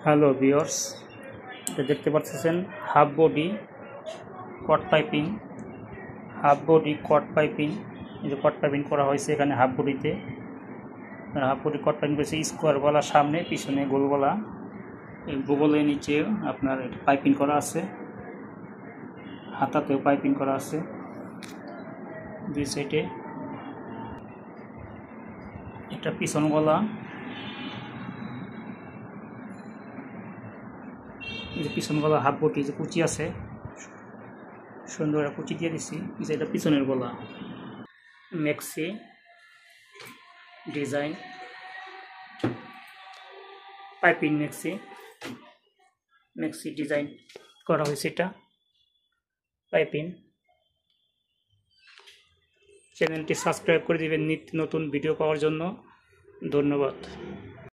Hello viewers, দেখতে পাচ্ছেন half body কট piping. এই যে কট পাইপিং করা হয়েছে এখানে হাফ বডি কট পাইপিং করেছে। স্কোয়ার গলা সামনে, পিছনে গোল গলা, বগলের নিচে আপনার পাইপিং করা আছে, হাতাতেও পাইপিং করা আছে দুই সাইডে। এটা পিছন গলা, যে পিছন গলা হাফ বডি যে কুচি আছে, সুন্দর কুচি দিয়ে দিচ্ছি। এটা পিছনের গলা। মেক্সি ডিজাইন পাইপিং, মেক্সি ডিজাইন করা হয়েছে। এটা পাইপিং। চ্যানেলটি সাবস্ক্রাইব করে দিবেন নিত্য নতুন ভিডিও পাওয়ার জন্য। ধন্যবাদ।